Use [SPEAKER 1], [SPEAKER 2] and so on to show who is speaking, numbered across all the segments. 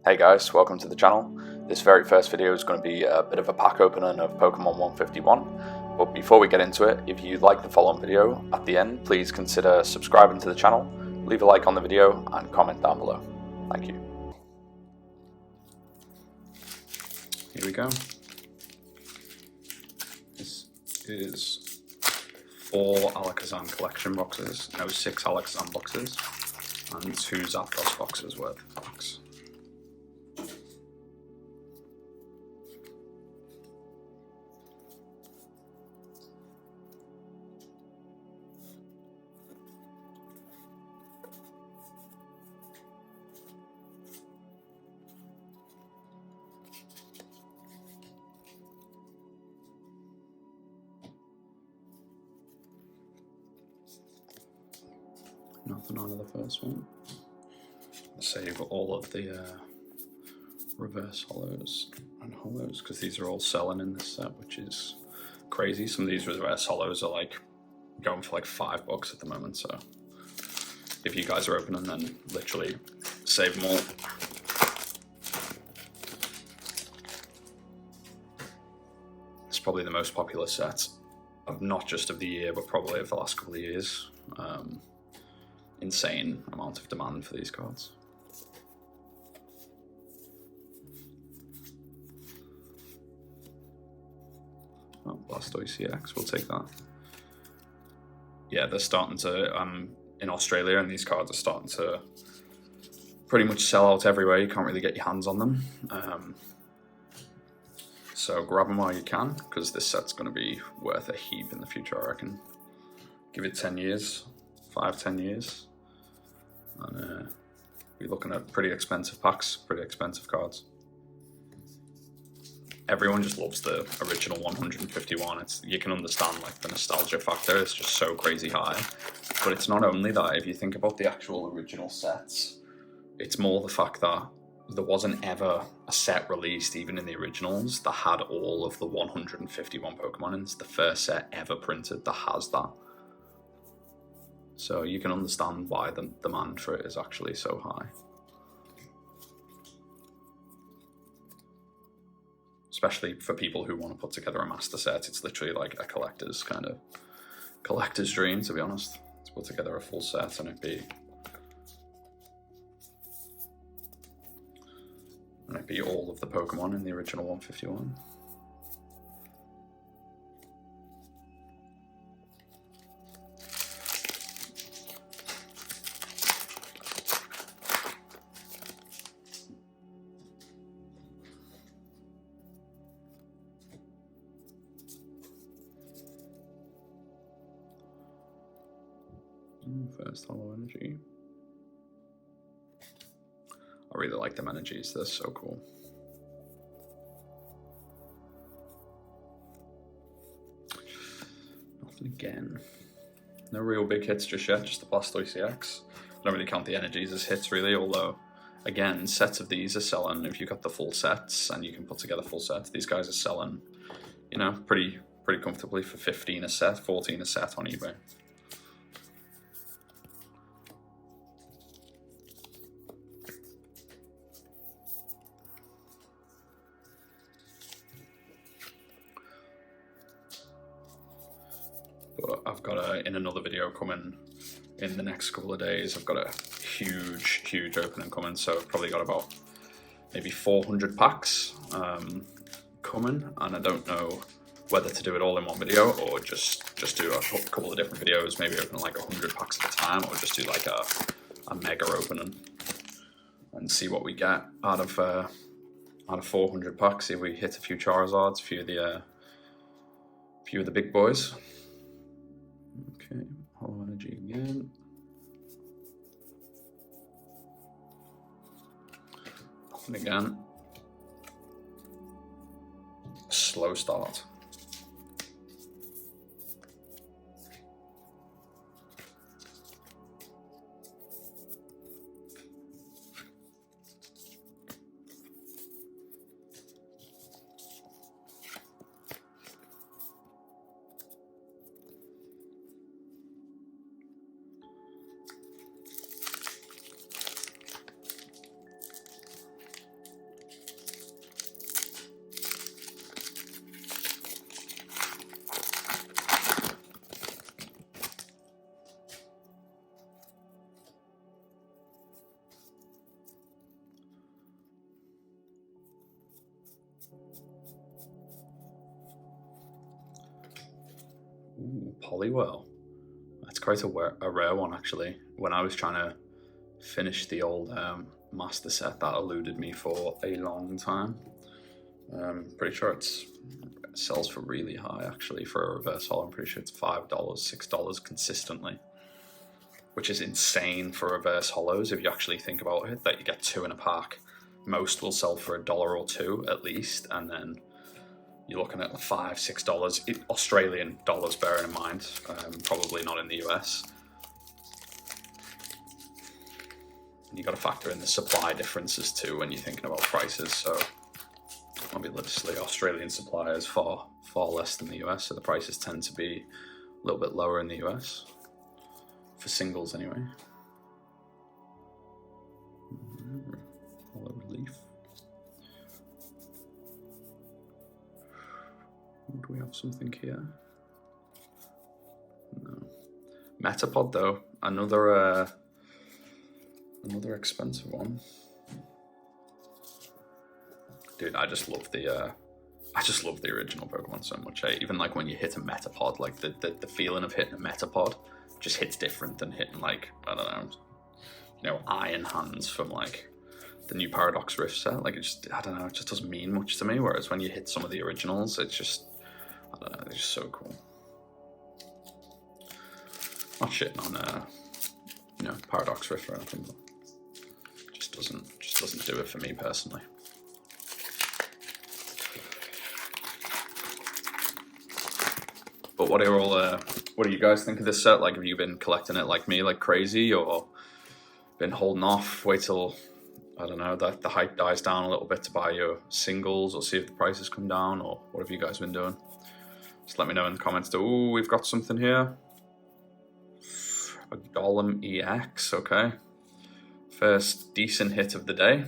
[SPEAKER 1] Hey guys, welcome to the channel. This very first video is going to be a bit of a pack opening of Pokemon 151, but before we get into it, if you like the following video, at the end please consider subscribing to the channel, leave a like on the video and comment down below. Thank you. Here we go. This is 4 Alakazam collection boxes, no 6 Alakazam boxes, and 2 Zapdos boxes worth of packs. Nothing out of the first one. Save all of the reverse hollows and hollows because these are all selling in this set, which is crazy. Some of these reverse hollows are like going for like $5 at the moment, so if you guys are opening, then literally save them all. It's probably the most popular set of not just of the year, but probably of the last couple of years. Insane amount of demand for these cards. Oh, Blastoise EX, we'll take that. Yeah, they're starting to, in Australia, and these cards are starting to pretty much sell out everywhere. You can't really get your hands on them. So grab them while you can, because this set's going to be worth a heap in the future, I reckon. Give it 10 years, 5-10 years. And we're looking at pretty expensive packs, pretty expensive cards. Everyone just loves the original 151. You can understand like the nostalgia factor, it's just so crazy high. But it's not only that, if you think about the actual original sets, it's more the fact that there wasn't ever a set released, even in the originals, that had all of the 151 Pokemon, and it's the first set ever printed that has that. So you can understand why the demand for it is actually so high. Especially for people who want to put together a master set, it's literally like a collector's dream, to be honest, to put together a full set and it be all of the Pokemon in the original 151. First Hollow Energy. I really like them energies, they're so cool. Nothing again. No real big hits just yet, just the Blastoise EX. I don't really count the energies as hits really, although again, sets of these are selling. If you've got the full sets and you can put together full sets, these guys are selling, you know, pretty comfortably for 15 a set, 14 a set on eBay. But I've got in another video coming in the next couple of days, I've got a huge opening coming, so I've probably got about maybe 400 packs coming, and I don't know whether to do it all in one video or just do a couple of different videos, maybe open like 100 packs at a time, or just do like a mega opening and see what we get out of 400 packs. See if we hit a few Charizards, a few of the big boys. Okay, Hollow Energy again. And again, slow start. Ooh, Polywell. That's quite a rare one, actually. When I was trying to finish the old master set, that eluded me for a long time. Pretty sure it sells for really high, actually, for a reverse holo. I'm pretty sure it's $5, $6 consistently, which is insane for reverse holos if you actually think about it, that you get 2 in a pack. Most will sell for $1 or $2 at least, and then you're looking at $5, $6 Australian dollars, bearing in mind, probably not in the US. And you got to factor in the supply differences too when you're thinking about prices. So obviously Australian supply is far less than the US, so the prices tend to be a little bit lower in the US for singles anyway. Holo relief. Do we have something here? No. Metapod though, another expensive one. Dude, I just love the original Pokemon so much. Even like when you hit a Metapod, like the feeling of hitting a Metapod just hits different than hitting, like, I don't know, Iron Hands from like the new Paradox Rift set. Like, it just, I don't know, it just doesn't mean much to me. Whereas when you hit some of the originals, it's just, I don't know, they're just so cool. Not shitting on Paradox Rift or anything, but just doesn't do it for me personally. But what do you guys think of this set? Like, have you been collecting it like me, like crazy, or been holding off, wait till, I don't know, the hype dies down a little bit to buy your singles, or see if the prices come down, or what have you guys been doing? Just let me know in the comments. Ooh, we've got something here. A Golem EX, okay. First decent hit of the day.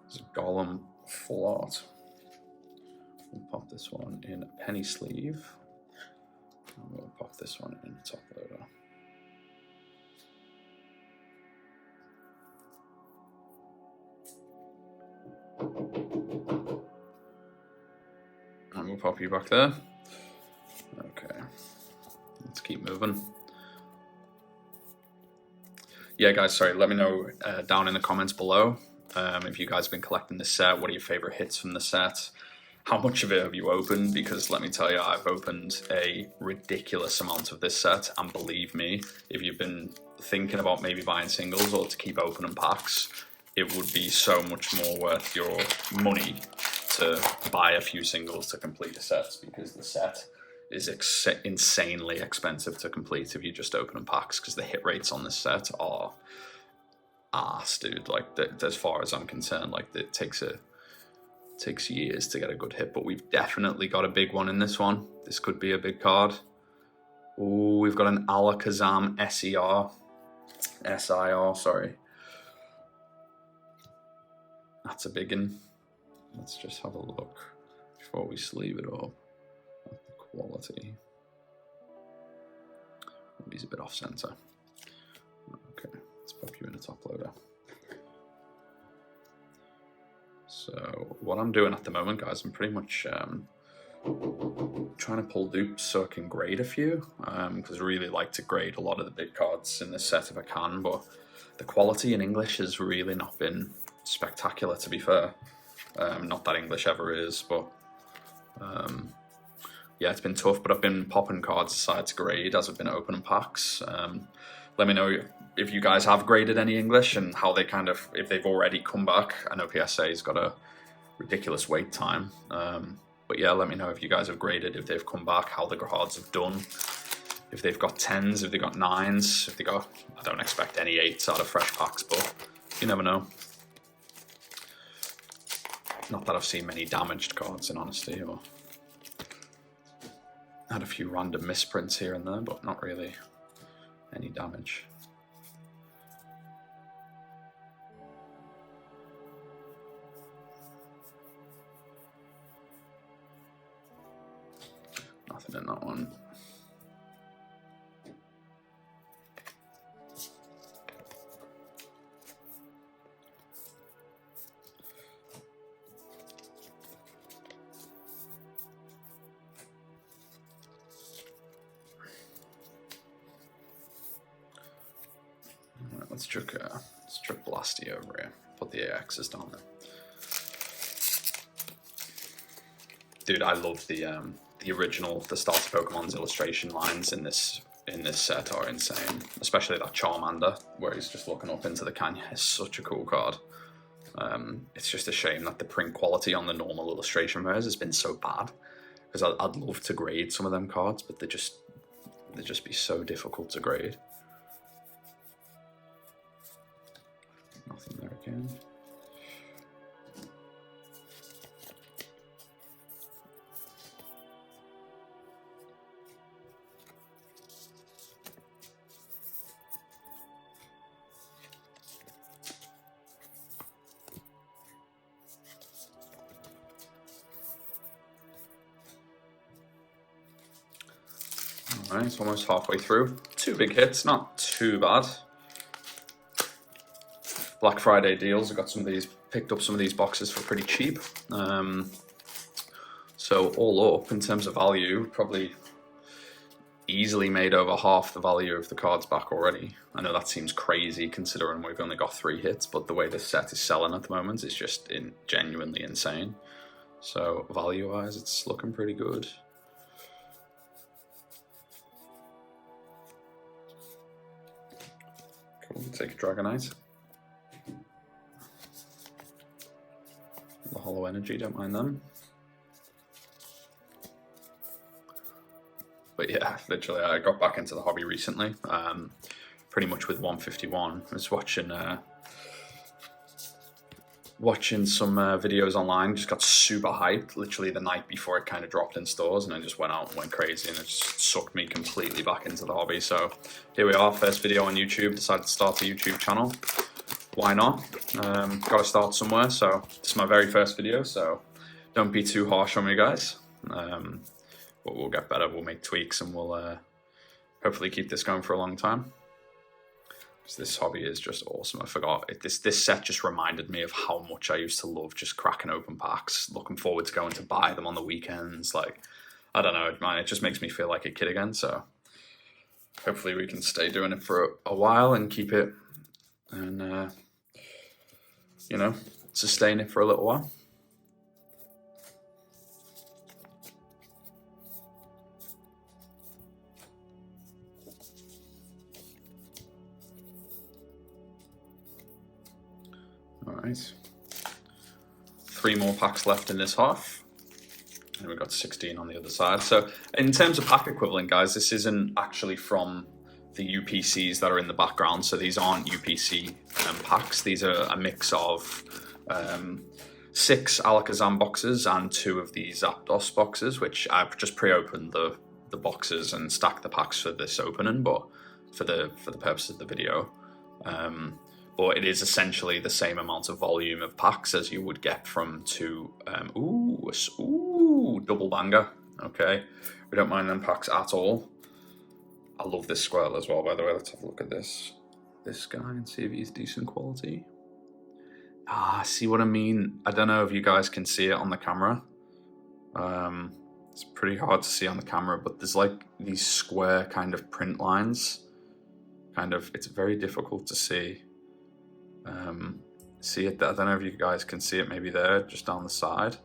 [SPEAKER 1] It's a Golem full art. We'll pop this one in a penny sleeve. And we'll pop this one in top loader. And we'll pop you back there. Okay. Let's keep moving. Yeah, guys, sorry, let me know down in the comments below if you guys have been collecting this set. What are your favorite hits from the set? How much of it have you opened? Because let me tell you, I've opened a ridiculous amount of this set, and believe me, if you've been thinking about maybe buying singles or to keep opening packs, it would be so much more worth your money to buy a few singles to complete a set, because the set is insanely expensive to complete if you just open packs, because the hit rates on this set are ass, dude. Like, as far as I'm concerned, like, it takes years to get a good hit, but we've definitely got a big one in this one. This could be a big card. Oh, we've got an Alakazam SIR, sorry. That's a big one. Let's just have a look before we sleeve it up at the quality. He's a bit off center. Okay, let's pop you in a top loader. So what I'm doing at the moment, guys, I'm pretty much trying to pull dupes so I can grade a few, because I really like to grade a lot of the big cards in this set if I can, but the quality in English has really not been spectacular, to be fair. Not that English ever is, but yeah, it's been tough, but I've been popping cards aside to grade as I've been opening packs. Let me know if you guys have graded any English and how they if they've already come back. I know PSA's got a ridiculous wait time. But yeah, let me know if you guys have graded, if they've come back, how the cards have done. If they've got 10s, if they've got 9s, if they got, I don't expect any 8s out of fresh packs, but you never know. Not that I've seen many damaged cards, in honesty, or had a few random misprints here and there, but not really any damage. Nothing in that one. Let's chuck Blasty over here. Put the AXs down there. Dude, I love the original, the starter Pokemon's illustration lines in this set are insane. Especially that Charmander, where he's just looking up into the canyon. It's such a cool card. It's just a shame that the print quality on the normal illustration rares has been so bad. Because I'd love to grade some of them cards, but they'd just be so difficult to grade. Nothing there again. Alright, it's almost halfway through. 2 big hits, not too bad. Black Friday deals, I got picked up some of these boxes for pretty cheap. So all up, in terms of value, probably easily made over half the value of the cards back already. I know that seems crazy considering we've only got 3 hits, but the way this set is selling at the moment is just genuinely insane. So value-wise, it's looking pretty good. Cool, take a Dragonite. The Hollow Energy, don't mind them. But yeah, literally, I got back into the hobby recently, pretty much with 151. I was watching some videos online, just got super hyped, literally the night before it kind of dropped in stores, and I just went out and went crazy, and it just sucked me completely back into the hobby. So here we are, first video on YouTube, decided to start a YouTube channel. Why not? Got to start somewhere, so this is my very first video, so don't be too harsh on me, guys. But we'll get better, we'll make tweaks, and we'll hopefully keep this going for a long time. Because this hobby is just awesome. I forgot, this set just reminded me of how much I used to love just cracking open packs, looking forward to going to buy them on the weekends. Like, I don't know, man, it just makes me feel like a kid again, so hopefully we can stay doing it for a while and keep it, and you know, sustain it for a little while. Alright, 3 more packs left in this half, and we've got 16 on the other side. So in terms of pack equivalent, guys, this isn't actually from the UPCs that are in the background, so these aren't UPC packs. These are a mix of 6 Alakazam boxes and 2 of the Zapdos boxes, which I've just pre-opened the boxes and stacked the packs for this opening, but for the purpose of the video. But it is essentially the same amount of volume of packs as you would get from 2. Ooh, double banger. Okay, we don't mind them packs at all. I love this Squirtle as well, by the way. Let's have a look at this guy and see if he's decent quality. See what I mean? I don't know if you guys can see it on the camera. It's pretty hard to see on the camera, but there's like these square kind of print lines. It's very difficult to see. See it there. I don't know if you guys can see it maybe there, just down the side.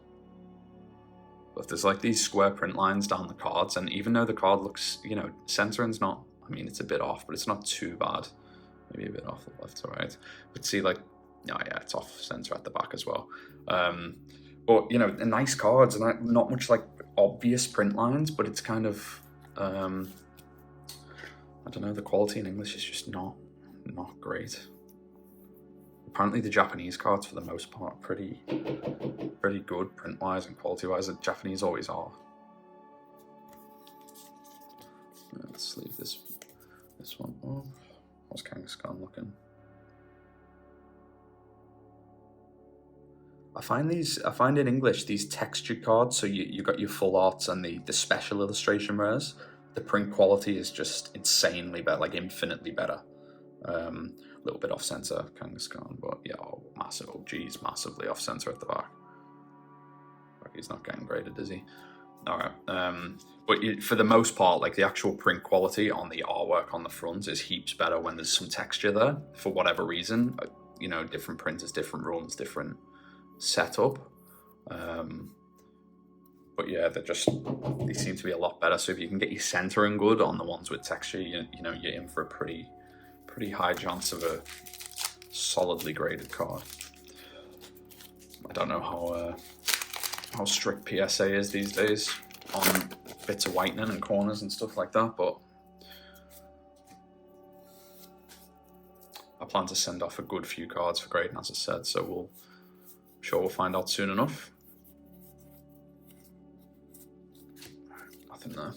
[SPEAKER 1] But there's like these square print lines down the cards, and even though the card looks, you know, centering's not, I mean, it's a bit off, but it's not too bad. Maybe a bit off the left to right. But see, like, oh yeah, it's off center at the back as well. But, you know, nice cards, and not much like obvious print lines, but it's kind of, I don't know, the quality in English is just not great. Apparently the Japanese cards, for the most part, are pretty good print-wise and quality-wise. The Japanese always are. Let's leave this one off. How's Kangaskhan looking? I find in English these textured cards, so you got your full arts and the special illustration rares. The print quality is just insanely better, like infinitely better. A little bit off center, Kangaskhan, but yeah, massive. Oh geez, massively off center at the back. He's not getting graded, is he? All right. But for the most part, like the actual print quality on the artwork on the front is heaps better when there's some texture there for whatever reason. You know, different printers, different runs, different setup. But yeah, they seem to be a lot better. So if you can get your centering good on the ones with texture, you know, you're in for a pretty high chance of a solidly graded card. I don't know how strict PSA is these days on bits of whitening and corners and stuff like that, but I plan to send off a good few cards for grading, as I said, so I'm sure we'll find out soon enough. Nothing there.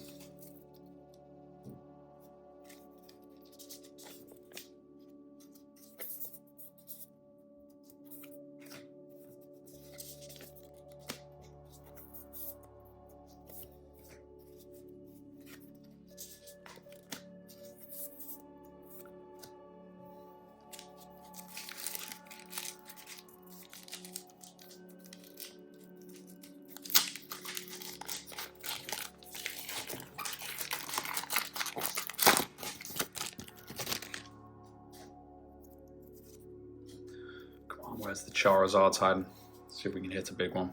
[SPEAKER 1] Where's the Charizard's hiding? See if we can hit a big one.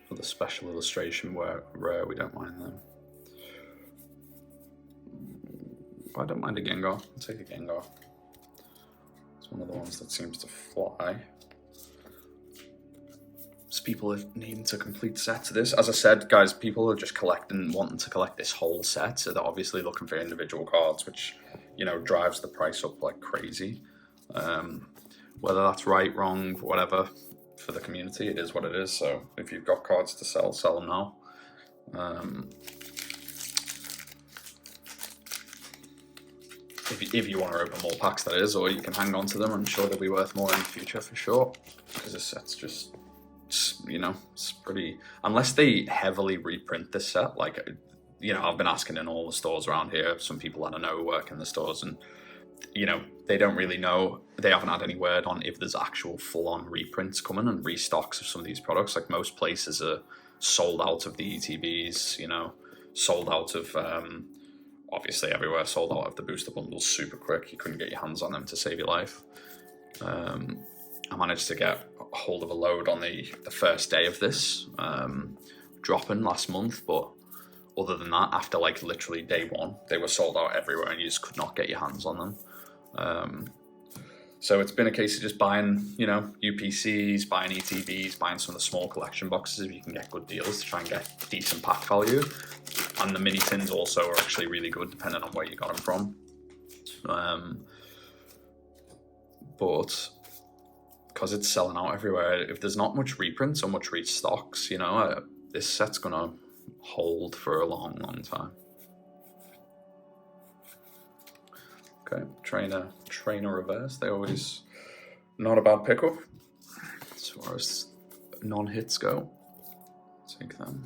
[SPEAKER 1] For the special illustration rare, we don't mind them. I don't mind a Gengar. I'll take a Gengar. It's one of the ones that seems to fly. So people are needing to complete sets of this. As I said, guys, people are just wanting to collect this whole set, so they're obviously looking for individual cards, which, you know, drives the price up like crazy. Whether that's right, wrong, whatever, for the community, it is what it is. So if you've got cards to sell them now. If you want to open more packs, that is, or you can hang on to them. I'm sure they'll be worth more in the future for sure, because this set's just, you know, it's pretty, unless they heavily reprint this set. Like, you know, I've been asking in all the stores around here, some people that I know work in the stores, and you know, they don't really know, they haven't had any word on if there's actual full-on reprints coming and restocks of some of these products. Like, most places are sold out of the ETBs, you know, sold out of, obviously everywhere, sold out of the booster bundles super quick. You couldn't get your hands on them to save your life. I managed to get a hold of a load on the first day of this dropping last month, but other than that, after like literally day one, they were sold out everywhere and you just could not get your hands on them. So it's been a case of just buying, you know, UPCs, buying ETBs, buying some of the small collection boxes if you can get good deals to try and get decent pack value. And the mini tins also are actually really good depending on where you got them from. But because it's selling out everywhere, if there's not much reprints or much restocks, you know, this set's gonna hold for a long, long time. Okay, trainer reverse. They always not a bad pickup as far as non-hits go. Take them.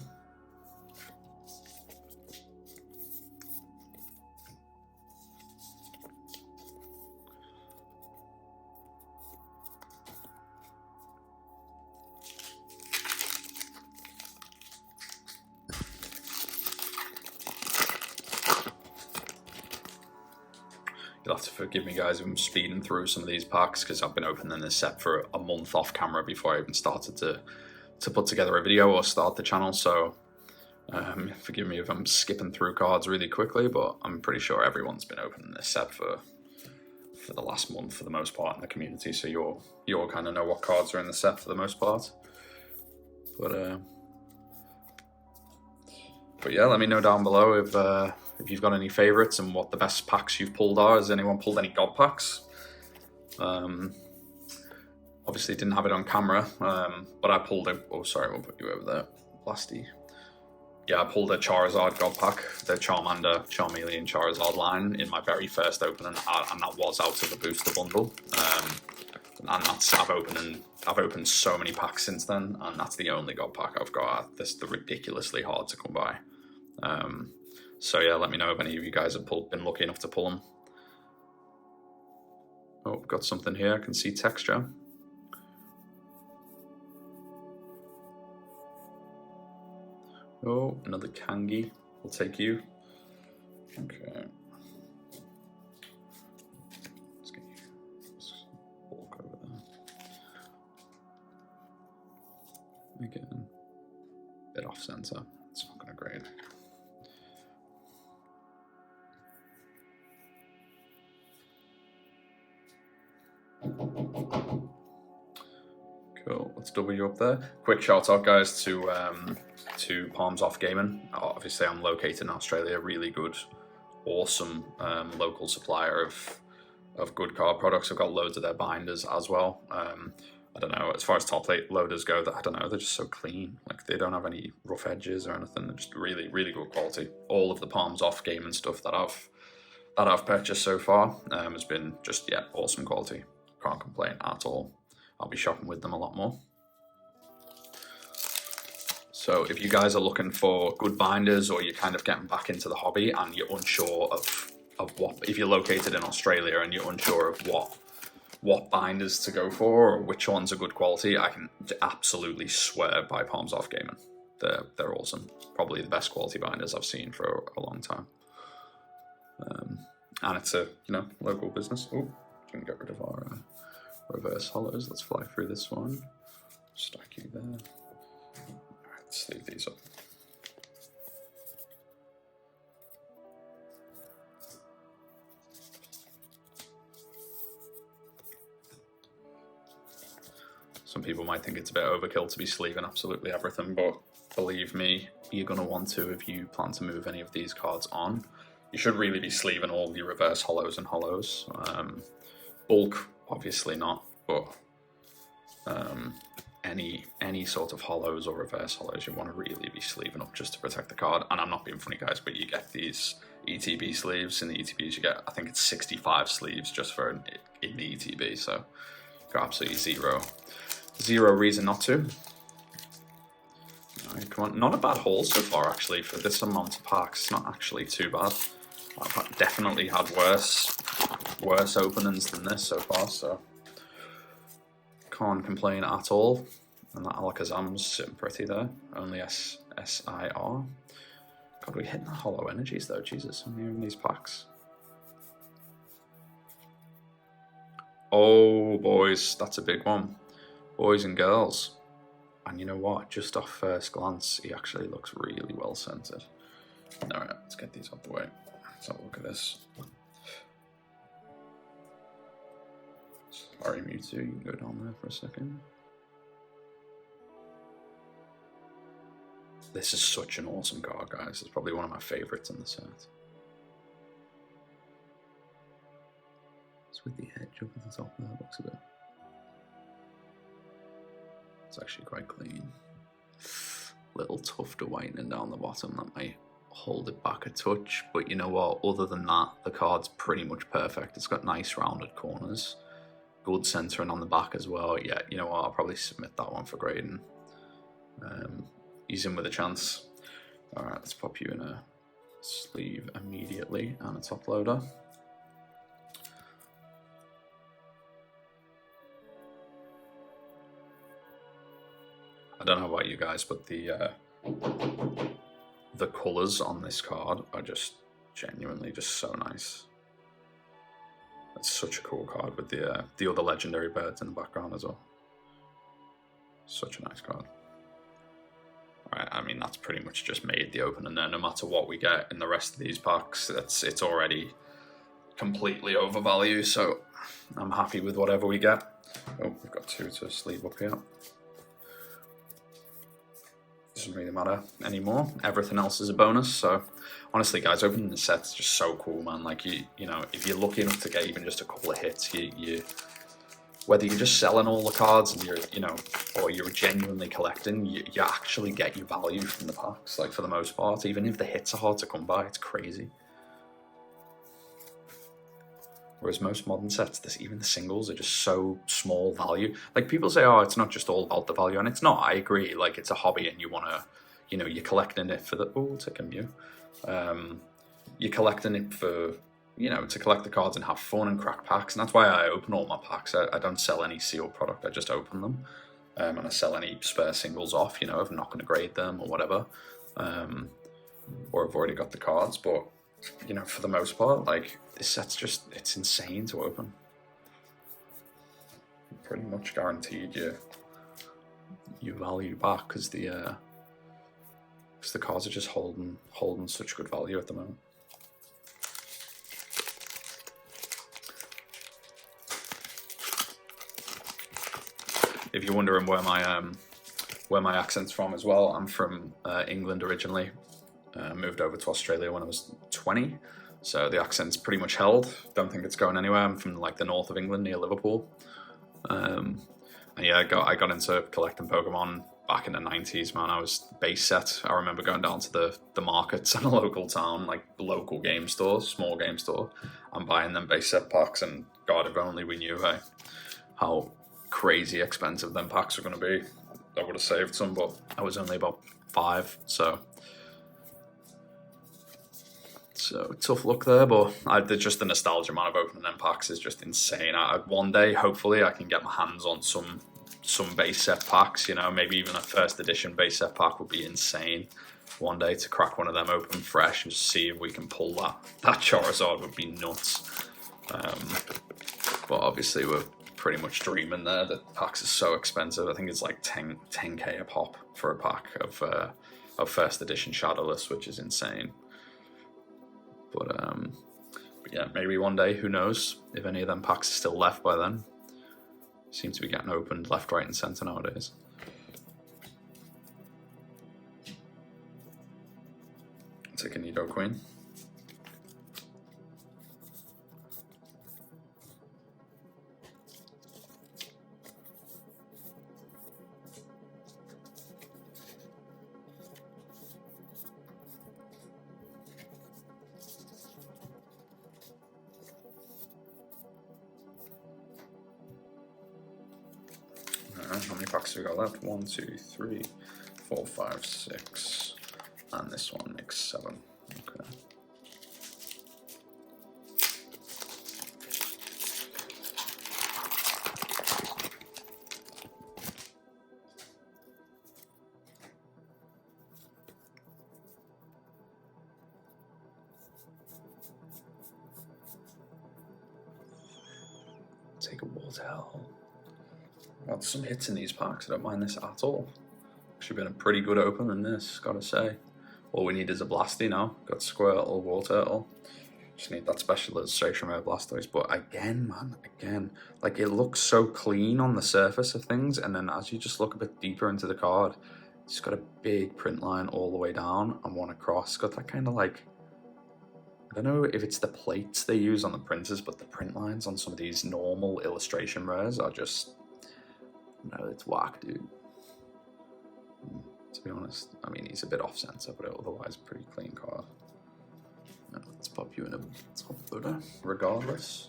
[SPEAKER 1] You'll have to forgive me, guys, if I'm speeding through some of these packs because I've been opening this set for a month off camera before I even started to put together a video or start the channel. So forgive me if I'm skipping through cards really quickly, but I'm pretty sure everyone's been opening this set for the last month for the most part in the community. So you all kind of know what cards are in the set for the most part. But yeah, let me know down below if you've got any favorites and what the best packs you've pulled are. Has anyone pulled any God packs? Obviously didn't have it on camera, but I pulled a, oh sorry, we'll put you over there, Blasty. Yeah, I pulled a Charizard God pack, the Charmander, Charmeleon, Charizard line in my very first opening, and that was out of the booster bundle. And that's, I've opened so many packs since then, and that's the only God pack I've got. They're ridiculously hard to come by. So yeah, let me know if any of you guys have been lucky enough to pull them. Oh, I've got something here. I can see texture. Cool, another Kangi. We'll take you. Okay. Let's get you. Let's walk over there. Again, bit off center. It's not going to grade. Cool. Let's double you up there. Quick shout out, guys, to Palms Off Gaming. Obviously, I'm located in Australia. Really good, awesome local supplier of good card products. I've got loads of their binders as well. I don't know, as far as top loaders go, I don't know, they're just so clean. Like, they don't have any rough edges or anything. They're just really, really good quality. All of the Palms Off Gaming stuff that I've purchased so far has been just, yeah, awesome quality. Can't complain at all. I'll be shopping with them a lot more. So if you guys are looking for good binders, or you're kind of getting back into the hobby and you're unsure of what, if you're located in Australia and you're unsure of what binders to go for or which ones are good quality, I can absolutely swear by Palms Off Gaming. They're awesome. Probably the best quality binders I've seen for a long time. And it's a, you know, local business. Oh, can get rid of our reverse hollows. Let's fly through this one. Stack you there. Alright, let's leave these up. Some people might think it's a bit overkill to be sleeving absolutely everything, but believe me, you're going to want to if you plan to move any of these cards on. You should really be sleeving all your reverse hollows and hollows. Bulk, obviously not, but any sort of hollows or reverse hollows, you want to really be sleeving up just to protect the card. And I'm not being funny, guys, but you get these ETB sleeves. In the ETBs, you get, I think it's 65 sleeves just for in the ETB, so you've got absolutely zero reason not to. Right, come on, not a bad haul so far actually for this amount of packs. Not actually too bad. I've definitely had worse openings than this so far, so can't complain at all. And that Alakazam's sitting pretty there. Only SIR. God, we're hitting the hollow energies though. Jesus, how many in these packs? Oh, boys, that's a big one. Boys and girls. And you know what? Just off first glance, he actually looks really well centered. Alright, let's get these out the way. Let's have a look at this. Sorry, Mewtwo, you can go down there for a second. This is such an awesome card, guys. It's probably one of my favorites in the set. It's with the edge up at the top there, looks a bit. It's actually quite clean. Little tuft of whitening down the bottom that might hold it back a touch, but you know what? Other than that, the card's pretty much perfect. It's got nice rounded corners. Good centering on the back as well. Yeah, you know what? I'll probably submit that one for grading. He's in with a chance. Alright, let's pop you in a sleeve immediately and a top loader. I don't know about you guys, but the colours on this card are just genuinely just so nice. It's such a cool card with the other legendary birds in the background as well. Such a nice card. Alright, I mean, that's pretty much just made the opening there. No matter what we get in the rest of these packs, it's already completely overvalued, so I'm happy with whatever we get. Oh, we've got two to sleeve up here. Doesn't really matter anymore. Everything else is a bonus. So honestly, guys, opening the set's just so cool, man. Like, you know, if you're lucky enough to get even just a couple of hits, you whether you're just selling all the cards and or you're genuinely collecting, you actually get your value from the packs. Like, for the most part, even if the hits are hard to come by, it's crazy. Whereas most modern sets, even the singles are just so small value. Like, people say, oh, it's not just all about the value, and it's not. I agree. Like, it's a hobby, and you want to, you're collecting it for the. Oh, take a Mew. You're collecting it for, to collect the cards and have fun and crack packs, and that's why I open all my packs. I don't sell any sealed product. I just open them, and I sell any spare singles off. If I'm not going to grade them or whatever. or have already got the cards. But you know, for the most part, like this set's just, it's insane to open. Pretty much guaranteed you value back because the cards are just holding such good value at the moment. If you're wondering where my accent's from as well, I'm from England originally. Moved over to Australia when I was 20, so the accent's pretty much held. Don't think it's going anywhere. I'm from like the north of England near Liverpool. And yeah, I got into collecting Pokemon back in the 90s, man. I was base set. I remember going down to the markets in a local town, like local game store, small game store, and buying them base set packs. And God, if only we knew how crazy expensive them packs were going to be. I would have saved some, but I was only about 5, so tough luck there. But just the nostalgia, man, of opening them packs is just insane. One day, hopefully, I can get my hands on some base set packs. You know, maybe even a first edition base set pack would be insane. One day to crack one of them open fresh and just see if we can pull that Charizard would be nuts. But obviously we're pretty much dreaming there. The packs are so expensive. I think it's like 10k a pop for a pack of first edition Shadowless, which is insane. But yeah, maybe one day, who knows if any of them packs are still left by then. Seem to be getting opened left, right and centre nowadays. Take a Nido Queen. How many packs have we got left? 1, 2, 3, 4, 5, 6, and this one makes 7. Okay. Take a Wartail. Got some hits in these packs. I don't mind this at all. Actually been a pretty good open in this, gotta say. All we need is a Blasty now. Got Squirtle, Warturtle. Just need that special illustration rare Blastoise. But again, man, like it looks so clean on the surface of things, and then as you just look a bit deeper into the card, it's got a big print line all the way down and one across. It's got that kind of like, I don't know if it's the plates they use on the printers, but the print lines on some of these normal illustration rares are just, no, it's whack, dude. To be honest, I mean, he's a bit off center, but otherwise pretty clean card. No, let's pop you in a top footer, regardless.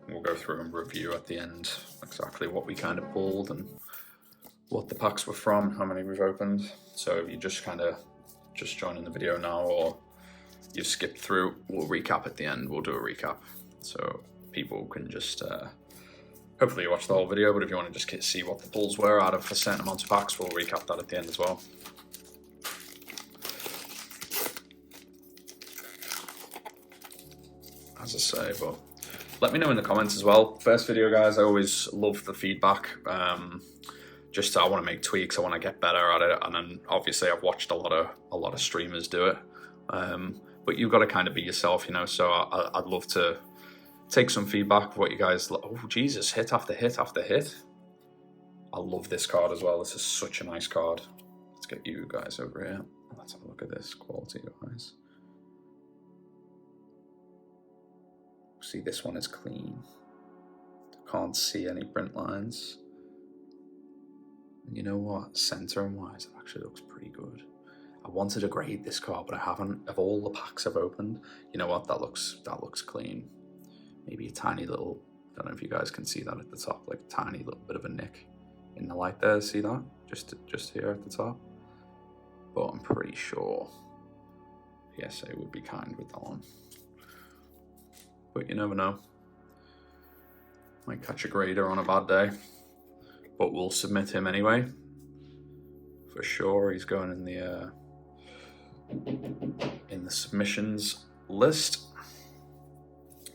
[SPEAKER 1] We'll go through and review at the end exactly what we kind of pulled and what the packs were from, how many we've opened. So if you just joining the video now, or you've skipped through, we'll recap at the end. We'll do a recap so people can just hopefully you watch the whole video, but if you want to just see what the pulls were out of a certain amount of packs, we'll recap that at the end as well. As I say, but let me know in the comments as well. First video, guys, I always love the feedback. Just I want to make tweaks, I want to get better at it, and then obviously I've watched a lot of streamers do it, but you've got to kind of be yourself, you know. So I'd love to take some feedback of what you guys. Oh Jesus, hit after hit after hit. I love this card as well. This is such a nice card. Let's get you guys over here. Let's have a look at this quality, guys. See, this one is clean. Can't see any print lines. You know what, center and wise, it actually looks pretty good. I wanted to grade this card, but I haven't. Of all the packs I've opened, you know what, that looks clean. Maybe a tiny little, I don't know if you guys can see that at the top, like a tiny little bit of a nick in the light there. See that? Just here at the top. But I'm pretty sure PSA would be kind with that one. But you never know. Might catch a grader on a bad day. But we'll submit him anyway. For sure, he's going in the submissions list.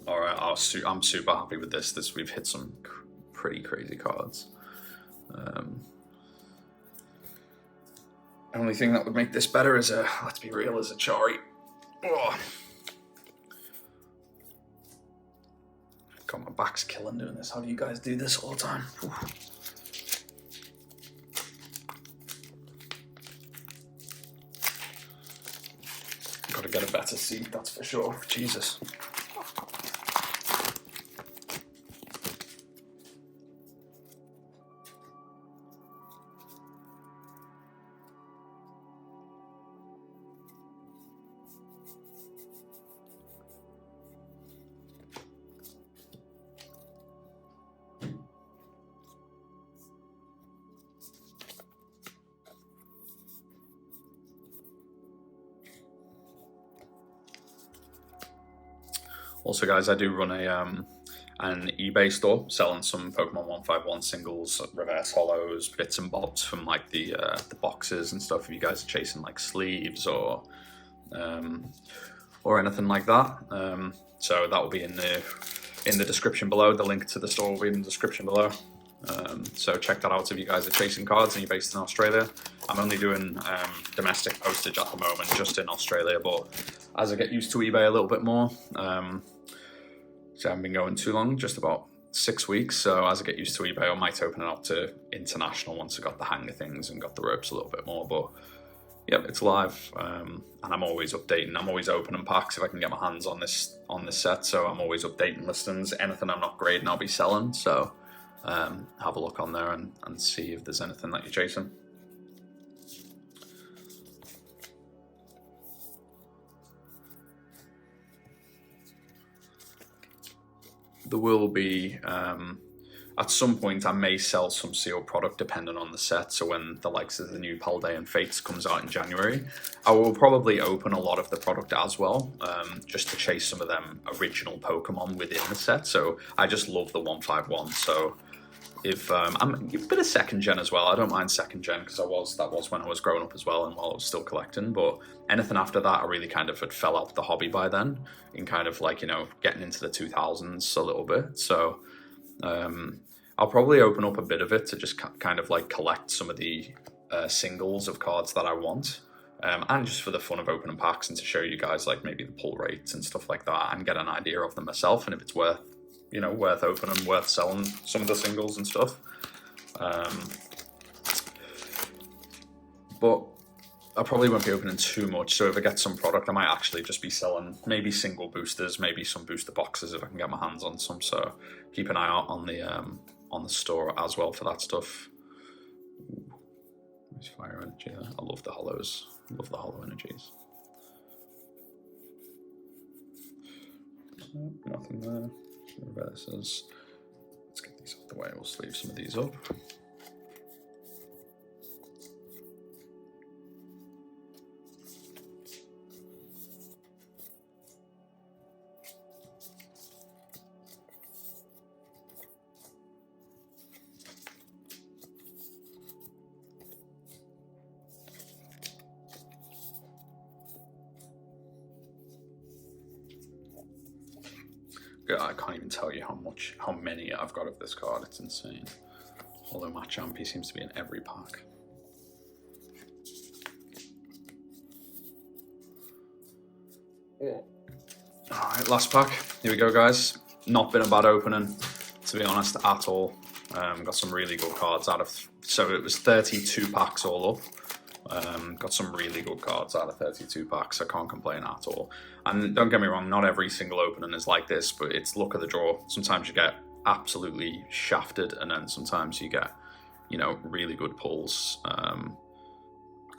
[SPEAKER 1] All right, I'm super happy with this. We've hit some pretty crazy cards. Only thing that would make this better is let's be real, is a Chari. Oh. God, my back's killing doing this. How do you guys do this all the time? Whew. Gotta get a better seat, that's for sure. Jesus. Also, guys, I do run an eBay store selling some Pokemon 151 singles, reverse hollows, bits and bobs from like the boxes and stuff. If you guys are chasing like sleeves or anything like that, so that will be in the description below. The link to the store will be in the description below. So check that out if you guys are chasing cards and you're based in Australia. I'm only doing domestic postage at the moment, just in Australia, but as I get used to eBay a little bit more, so I haven't been going too long, just about 6 weeks. So as I get used to eBay, I might open it up to international once I got the hang of things and got the ropes a little bit more. But yeah, it's live, and I'm always updating. I'm always opening packs if I can get my hands on this set. So I'm always updating listings. Anything I'm not grading, I'll be selling. So have a look on there and see if there's anything that you're chasing. There will be, at some point I may sell some sealed product depending on the set. So when the likes of the new Paldean Fates comes out in January, I will probably open a lot of the product as well, just to chase some of them original Pokemon within the set. So I just love the 151. So if I'm a bit of second gen as well. I don't mind second gen because that was when I was growing up as well and while I was still collecting. But anything after that, I really kind of had fell out the hobby by then, in kind of like, you know, getting into the 2000s a little bit. So I'll probably open up a bit of it to just kind of like collect some of the singles of cards that I want. And just for the fun of opening packs and to show you guys like maybe the pull rates and stuff like that and get an idea of them myself and if it's worth, you know, worth opening, worth selling some of the singles and stuff. But I probably won't be opening too much, so if I get some product, I might actually just be selling maybe single boosters, maybe some booster boxes if I can get my hands on some. So keep an eye out on the store as well for that stuff. There's fire energy there. I love the hollows. I love the hollow energies. Nothing there. Reverses. Let's get these out the way. We'll sleeve some of these up. I can't even tell you how many I've got of this card. It's insane. Although Machamp, he seems to be in every pack. Alright, last pack. Here we go, guys. Not been a bad opening, to be honest, at all. Got some really good cards out of... So it was 32 packs all up. Got some really good cards out of 32 packs. I can't complain at all. And don't get me wrong, not every single opening is like this, but it's luck of the draw. Sometimes you get absolutely shafted, and then sometimes you get, you know, really good pulls. I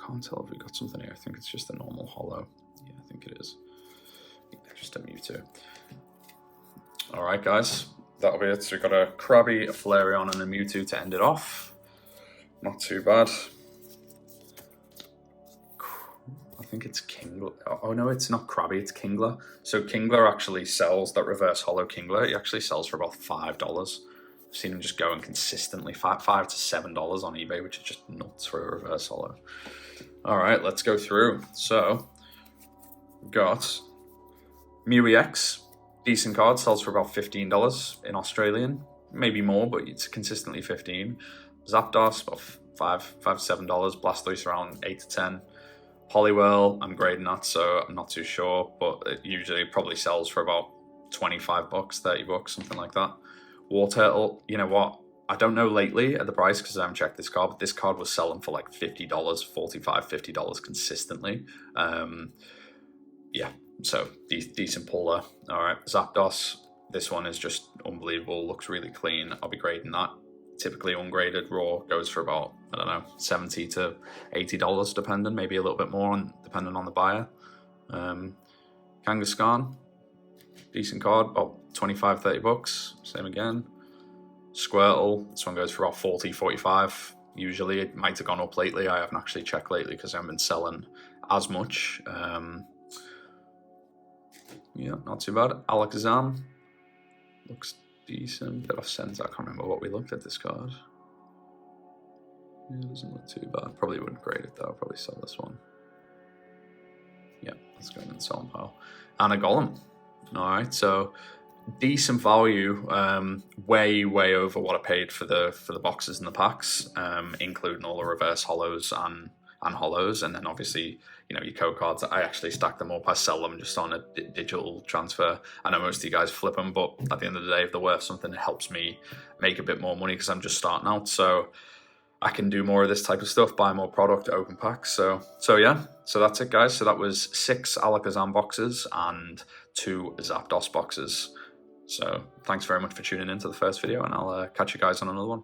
[SPEAKER 1] can't tell if we got something here. I think it's just a normal hollow. Yeah, I think it is. Just a Mewtwo. All right, guys, that'll be it. So we've got a Krabby, a Flareon, and a Mewtwo to end it off. Not too bad. think it's Kingler. Oh no, it's not Krabby, it's Kingler. So Kingler actually sells, that reverse hollow Kingler, he actually sells for about $5. I've seen him just going consistently $5 to $7 on eBay, which is just nuts for a reverse hollow. All right, let's go through. So we've got Mew EX, decent card, sells for about $15 in Australian, maybe more, but it's consistently 15. Zapdos, about $5 to $7. Blastoise around 8 to 10. Poliwhirl, I'm grading that, so I'm not too sure, but it usually probably sells for about $25, $30, something like that. Wartortle, you know what? I don't know lately at the price because I haven't checked this card, but this card was selling for like $50, $45, $50 consistently. Yeah, so decent puller. All right, Zapdos, this one is just unbelievable, looks really clean. I'll be grading that. Typically ungraded raw goes for about, I don't know, $70 to $80 depending, maybe a little bit more depending on the buyer. Kangaskhan, decent card, about $25, $30, same again. Squirtle, this one goes for about $40, $45. Usually it might have gone up lately. I haven't actually checked lately because I haven't been selling as much. Yeah, not too bad. Alakazam looks decent. Bit off center. I can't remember what we looked at this card. Yeah, it doesn't look too bad. Probably wouldn't grade it though. I'll probably sell this one. Yeah, let's go in and sell them pile. And a Golem. All right, so decent value, way over what I paid for the boxes and the packs, including all the reverse hollows and hollows, and then obviously, you know, your code cards. I actually stack them up. I sell them just on a digital transfer. I know most of you guys flip them, but at the end of the day, if they're worth something, it helps me make a bit more money because I'm just starting out. So I can do more of this type of stuff, buy more product, open packs. So yeah, so that's it, guys. So that was 6 Alakazam boxes and 2 Zapdos boxes. So thanks very much for tuning into the first video, and I'll catch you guys on another one.